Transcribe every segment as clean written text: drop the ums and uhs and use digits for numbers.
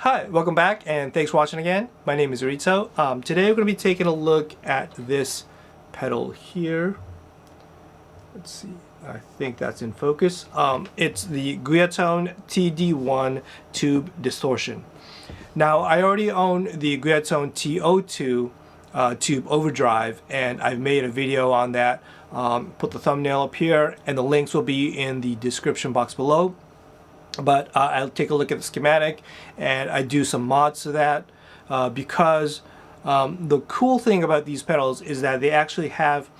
Hi, welcome back and thanks for watching again. My name is Rito. Today we're going to be taking a look at this pedal here. Let's see, I think that's in focus. It's the Guyatone TD-1 tube distortion. Now I already own the Guyatone TO2 tube overdrive, and I've made a video on that. Put the thumbnail up here and the links will be in the description box below. But I'll take a look at the schematic and I do some mods to that because the cool thing about these pedals is that they actually have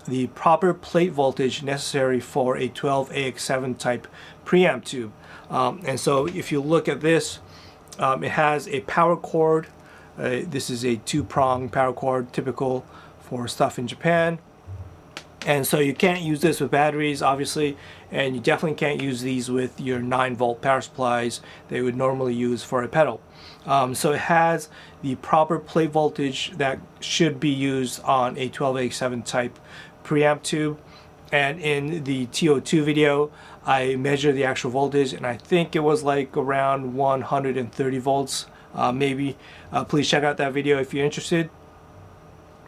the proper plate voltage necessary for a 12AX7 type preamp tube. And so if you look at this, it has a power cord. This is a two-prong power cord, typical for stuff in Japan. And so you can't use this with batteries, obviously, and you definitely can't use these with your 9-volt power supplies they would normally use for a pedal. So it has the proper plate voltage that should be used on a 12AX7 type preamp tube. And in the TO2 video, I measured the actual voltage, and I think it was like around 130 volts, maybe. Please check out that video if you're interested.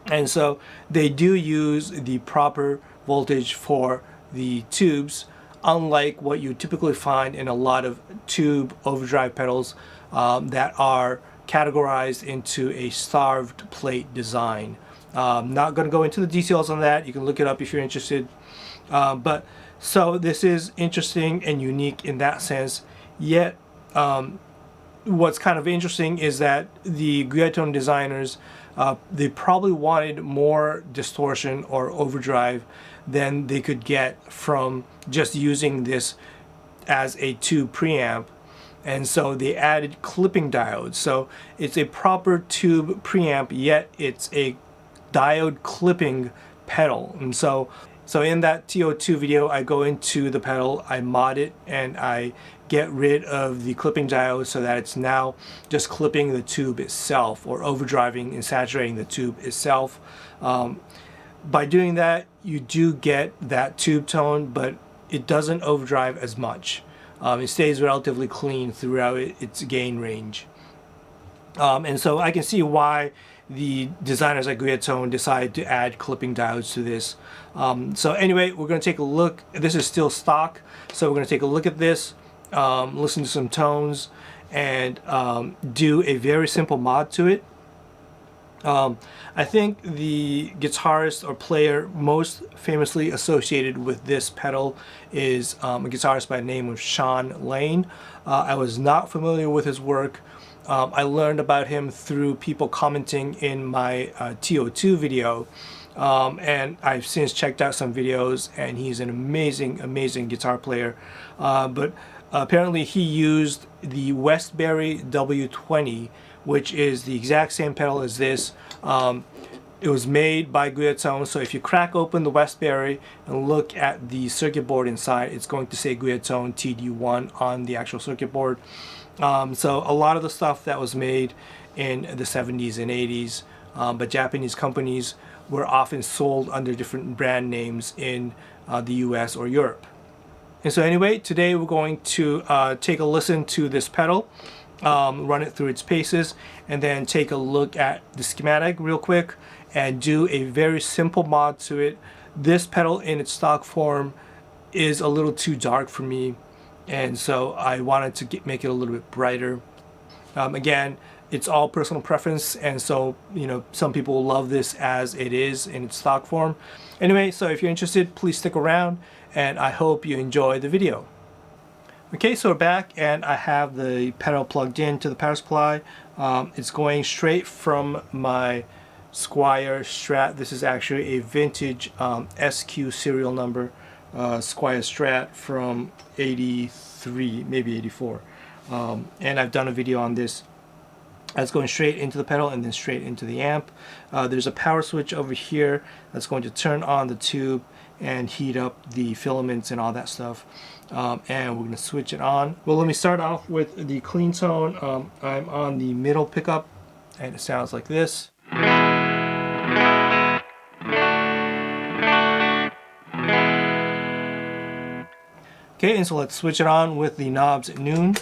And so they do use the proper voltage for the tubes, unlike what you typically find in a lot of tube overdrive pedals that are categorized into a starved plate design. Not going to go into the details on that. You can look it up if you're interested. But so this is interesting and unique in that sense. Yet what's kind of interesting is that the Guyatone designers, they probably wanted more distortion or overdrive than they could get from just using this as a tube preamp, and so they added clipping diodes. So it's a proper tube preamp, yet it's a diode clipping pedal. And so in that TO2 video, I go into the pedal, I mod it, and I get rid of the clipping diode so that it's now just clipping the tube itself, or overdriving and saturating the tube itself. By doing that, you do get that tube tone, but it doesn't overdrive as much. It stays relatively clean throughout its gain range. And so I can see why the designers at Guyatone decided to add clipping diodes to this. So anyway, we're going to take a look. This is still stock, so we're going to take a look at this, listen to some tones, and do a very simple mod to it. I think the guitarist or player most famously associated with this pedal is a guitarist by the name of Sean Lane. I was not familiar with his work. I learned about him through people commenting in my TO2 video, and I've since checked out some videos, and he's an amazing guitar player. But apparently he used the Westbury W-20, which is the exact same pedal as this. It was made by Guyatone, so if you crack open the Westbury and look at the circuit board inside, it's going to say Guyatone TD-1 on the actual circuit board. So a lot of the stuff that was made in the 70s and 80s, but Japanese companies, were often sold under different brand names in the US or Europe. And so anyway, today we're going to take a listen to this pedal, run it through its paces, and then take a look at the schematic real quick and do a very simple mod to it. This pedal in its stock form is a little too dark for me, and so I wanted to make it a little bit brighter. Again, it's all personal preference, and so, you know, some people will love this as it is in its stock form. Anyway, so if you're interested, please stick around, and I hope you enjoy the video. Okay, so we're back, and I have the pedal plugged in to the power supply. It's going straight from my Squier Strat. This is actually a vintage SQ serial number Squier Strat from 83, maybe 84. And I've done a video on this. That's going straight into the pedal and then straight into the amp. There's a power switch over here that's going to turn on the tube and heat up the filaments and all that stuff. And we're going to switch it on. Well, let me start off with the clean tone. I'm on the middle pickup, and it sounds like this. Okay, and so let's switch it on with the knobs at noon.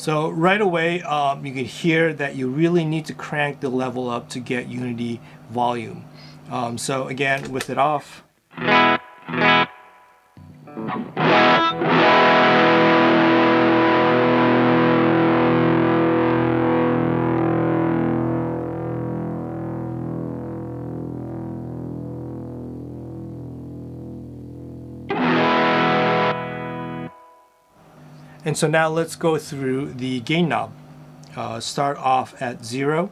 So right away, you can hear that you really need to crank the level up to get unity volume. So again, with it off. And so now let's go through the gain knob. Start off at 0.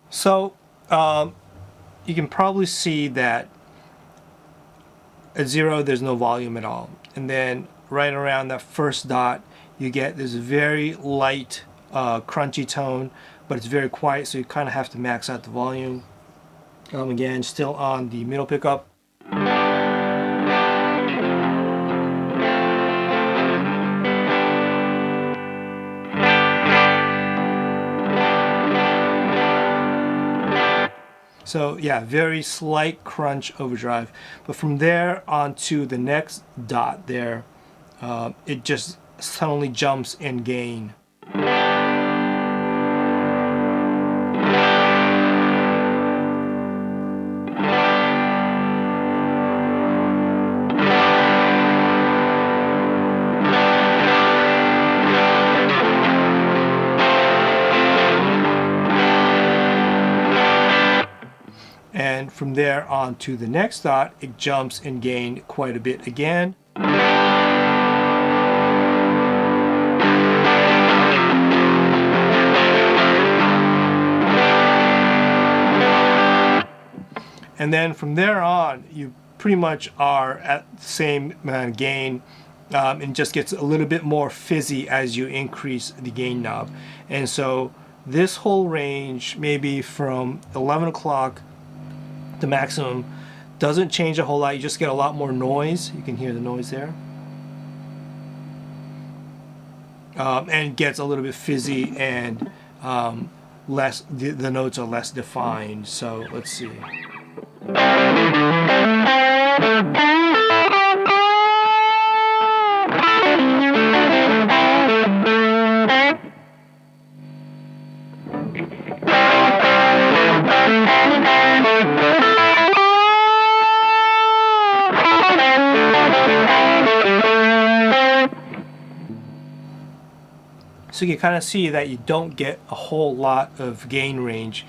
So you can probably see that at 0 there's no volume at all, and then right around that first dot you get this very light crunchy tone, but it's very quiet, so you kind of have to max out the volume. Again, still on the middle pickup. So yeah, very slight crunch overdrive. But from there on to the next dot there, it just suddenly jumps in gain. And from there on to the next dot, it jumps in gain quite a bit again. And then from there on, you pretty much are at the same gain, and just gets a little bit more fizzy as you increase the gain knob. And so this whole range, maybe from 11 o'clock to maximum, doesn't change a whole lot. You just get a lot more noise. You can hear the noise there. And gets a little bit fizzy, and less, the notes are less defined. So let's see. So you can kind of see that you don't get a whole lot of gain range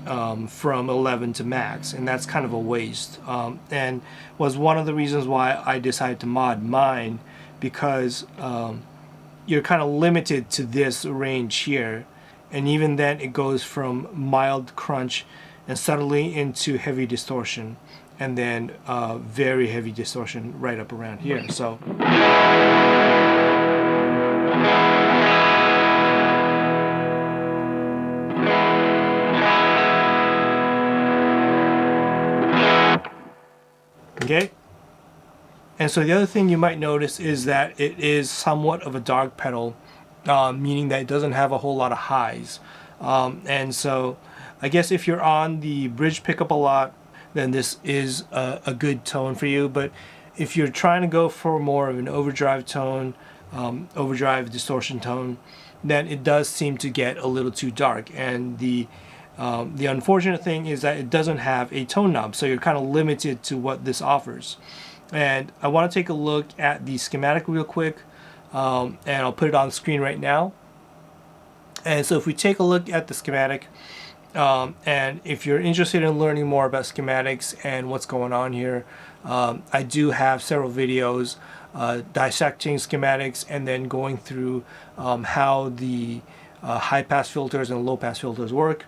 from 11 to max, and that's kind of a waste, and was one of the reasons why I decided to mod mine, because you're kind of limited to this range here, and even then it goes from mild crunch and suddenly into heavy distortion, and then very heavy distortion right up around here. So okay, and so the other thing you might notice is that it is somewhat of a dark pedal, meaning that it doesn't have a whole lot of highs, and so I guess if you're on the bridge pickup a lot, then this is a good tone for you. But if you're trying to go for more of an overdrive tone, overdrive distortion tone, then it does seem to get a little too dark. And the unfortunate thing is that it doesn't have a tone knob, so you're kind of limited to what this offers. And I want to take a look at the schematic real quick, and I'll put it on the screen right now. And so if we take a look at the schematic, and if you're interested in learning more about schematics and what's going on here, I do have several videos dissecting schematics and then going through how the high pass filters and low pass filters work.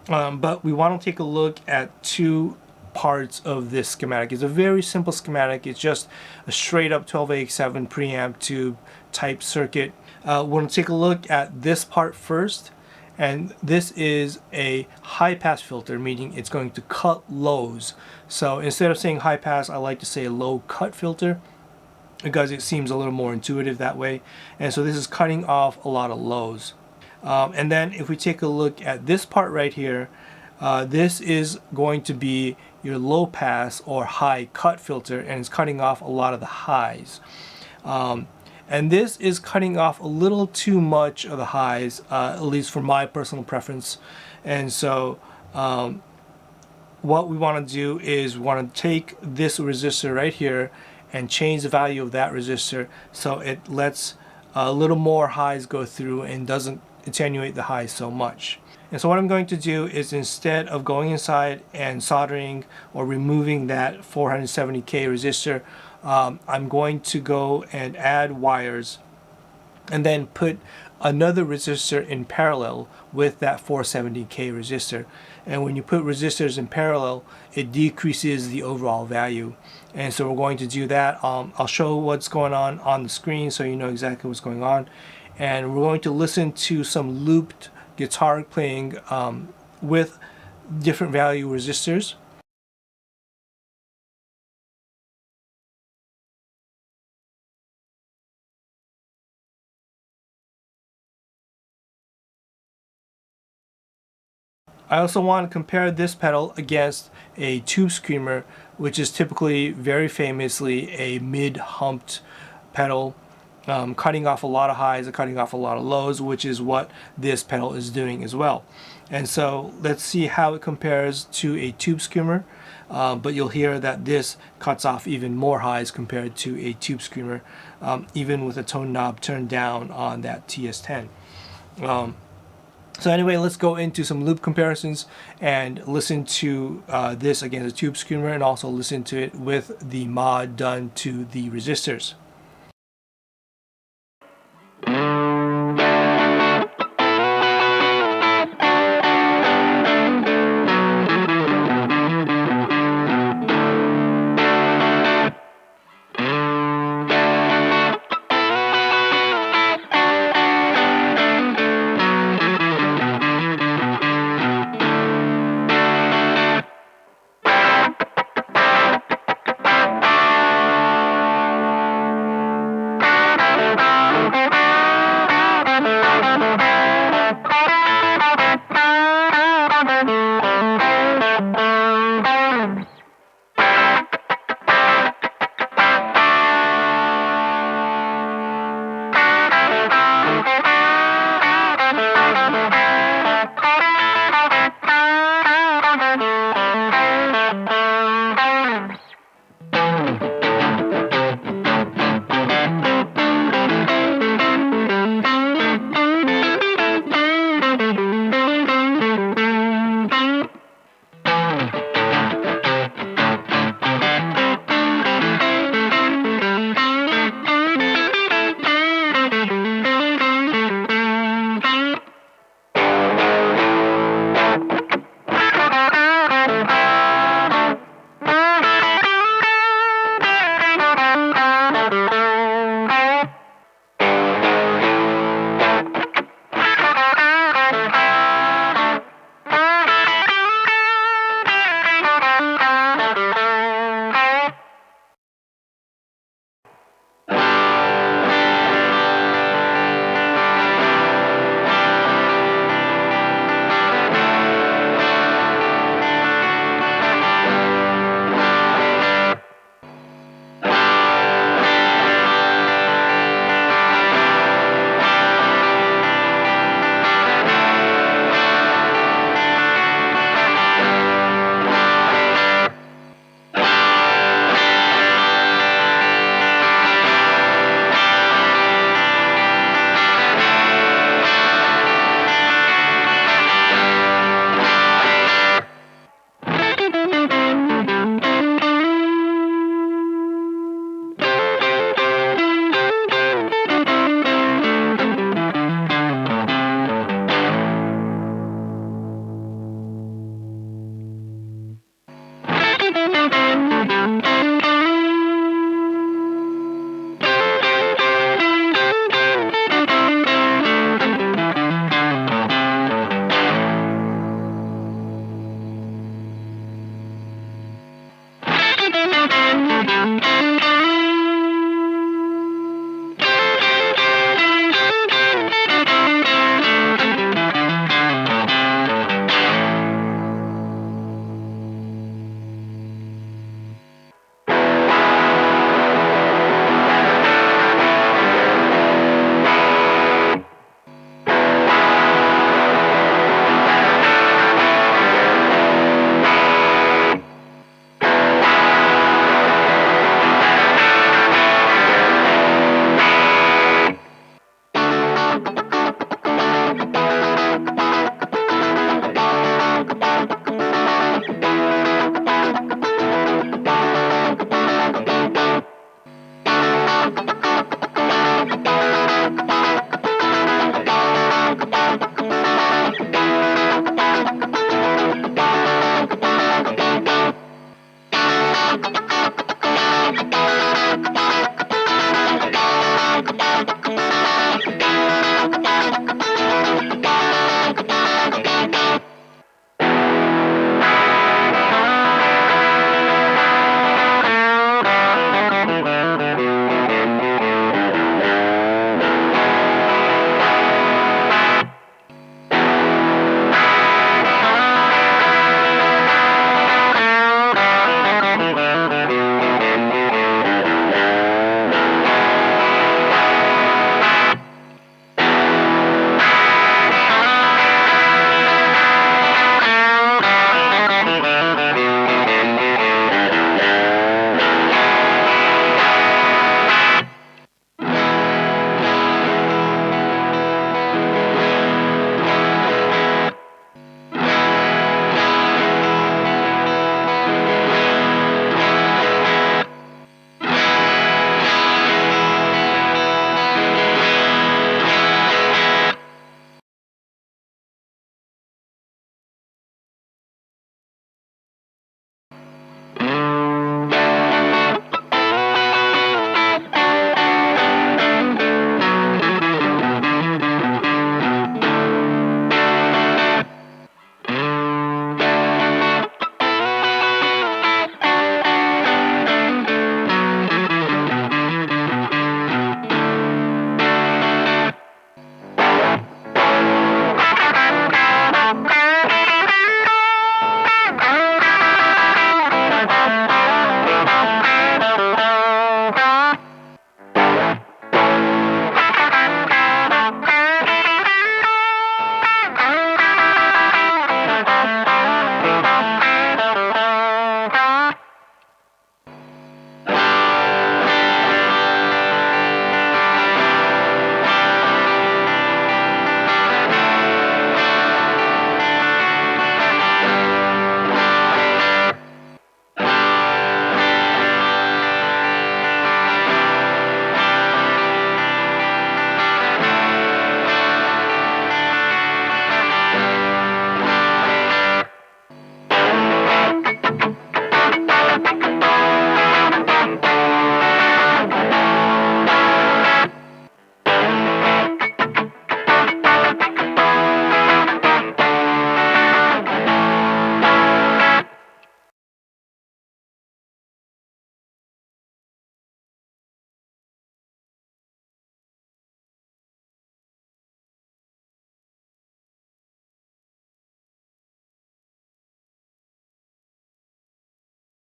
But we want to take a look at two parts of this schematic. It's a very simple schematic. It's just a straight up 12AX7 preamp tube type circuit. We're going to take a look at this part first, and this is a high pass filter, meaning it's going to cut lows. So instead of saying high pass, I like to say low cut filter because it seems a little more intuitive that way. And so this is cutting off a lot of lows. And then if we take a look at this part right here, this is going to be your low pass or high cut filter, and it's cutting off a lot of the highs. And this is cutting off a little too much of the highs, at least for my personal preference. And so what we want to do is we want to take this resistor right here and change the value of that resistor so it lets a little more highs go through and doesn't attenuate the highs so much. And so what I'm going to do is, instead of going inside and soldering or removing that 470K resistor, I'm going to go and add wires and then put another resistor in parallel with that 470K resistor. And when you put resistors in parallel, it decreases the overall value. And so we're going to do that. I'll show what's going on the screen so you know exactly what's going on. And we're going to listen to some looped guitar playing with different value resistors. I also want to compare this pedal against a tube screamer, which is typically, very famously, a mid-humped pedal, cutting off a lot of highs and cutting off a lot of lows, which is what this pedal is doing as well. And so let's see how it compares to a tube screamer, but you'll hear that this cuts off even more highs compared to a tube screamer, even with a tone knob turned down on that TS10. So anyway, let's go into some loop comparisons and listen to this against a tube screamer, and also listen to it with the mod done to the resistors.